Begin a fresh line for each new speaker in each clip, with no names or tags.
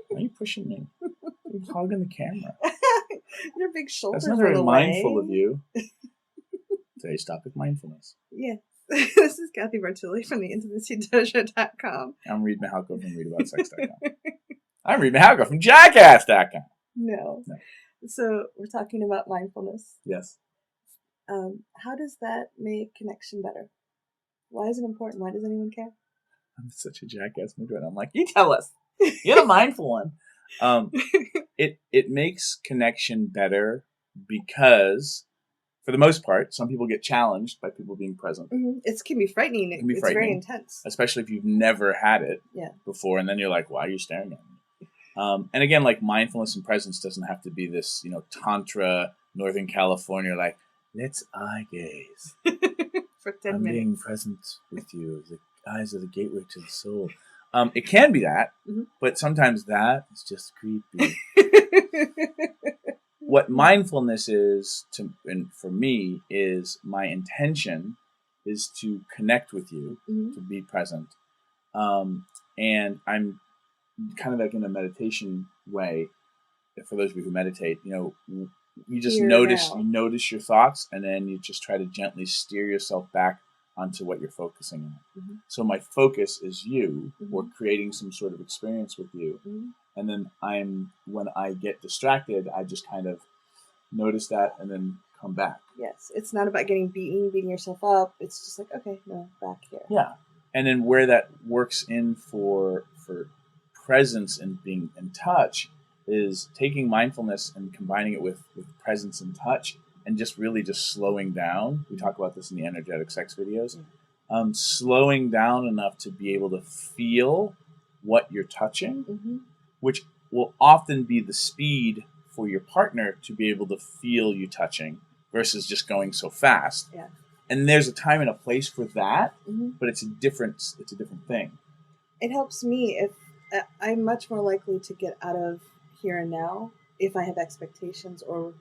Why are you pushing me? You're hogging the camera.
Your big shoulders.
That's not very mindful of you. Today's topic, mindfulness.
Yeah. This is Cathy Bartulli from the intimacydojo.com.
I'm Reid from readaboutsex.com. I'm Reid from jackass.com.
No. So we're talking about mindfulness.
Yes.
How does that make connection better? Why is it important? Why does anyone care?
I'm such a jackass mood right now. I'm like, you tell us. You're the mindful one. It makes connection better because, for the most part, some people get challenged by people being present.
Mm-hmm. It can be frightening. It's very intense.
Especially if you've never had it before, and then you're like, why are you staring at me? And again, like mindfulness and presence doesn't have to be this, tantra, Northern California, like, let's eye gaze.
For 10
I'm
minutes.
being present with you. The eyes are the gateway to the soul. It can be that, but sometimes that is just creepy. What mindfulness is, and for me, is my intention is to connect with you, to be present. And I'm kind of like in a meditation way. For those of you who meditate, you just notice your thoughts, and then you just try to gently steer yourself back onto what you're focusing on. So my focus is you, or creating some sort of experience with you. And then when I get distracted, I just kind of notice that and then come back.
Yes. It's not about beating yourself up. It's just like, okay, no, back here.
Yeah. And then where that works in for presence and being in touch is taking mindfulness and combining it with presence and touch, and just really just slowing down. We talk about this in the energetic sex videos. Slowing down enough to be able to feel what you're touching, which will often be the speed for your partner to be able to feel you touching versus just going so fast.
Yeah.
And there's a time and a place for that, but it's a different thing.
It helps me if I'm much more likely to get out of here and now if I have expectations, or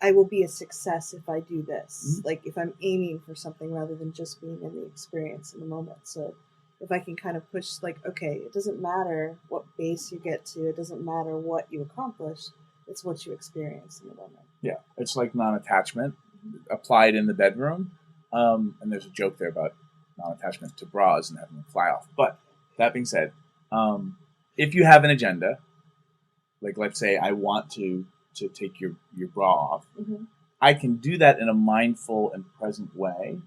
I will be a success if I do this. Like if I'm aiming for something rather than just being in the experience in the moment. So if I can kind of push, like, okay, it doesn't matter what base you get to, it doesn't matter what you accomplish, it's what you experience in the moment. Yeah,
it's like non-attachment applied in the bedroom. And there's a joke there about non-attachment to bras and having them fly off. But that being said, if you have an agenda, like let's say I want to take your bra off, I can do that in a mindful and present way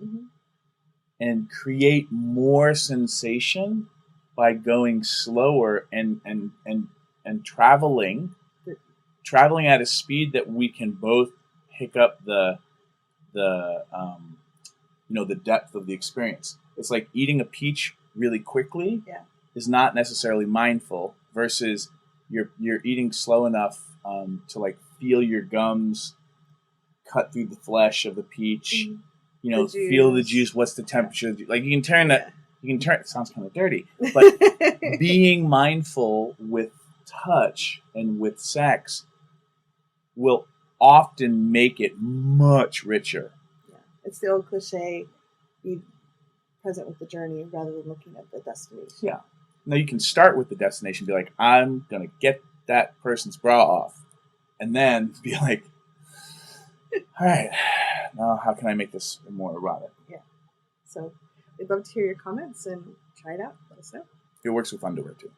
and create more sensation by going slower and traveling at a speed that we can both pick up the depth of the experience. It's like eating a peach really quickly is not necessarily mindful, versus you're eating slow enough to like feel your gums cut through the flesh of the peach. Feel the juice. What's the temperature? Like you can turn that. You can turn. It sounds kind of dirty, but being mindful with touch and with sex will often make it much richer.
Yeah, it's the old cliche: be present with the journey rather than looking at the destination.
Yeah. Now you can start with the destination. Be like, I'm gonna get that person's bra off, and then be like, all right, now how can I make this more erotic?
Yeah. So we'd love to hear your comments and try it out. Let us know.
It works with underwear too.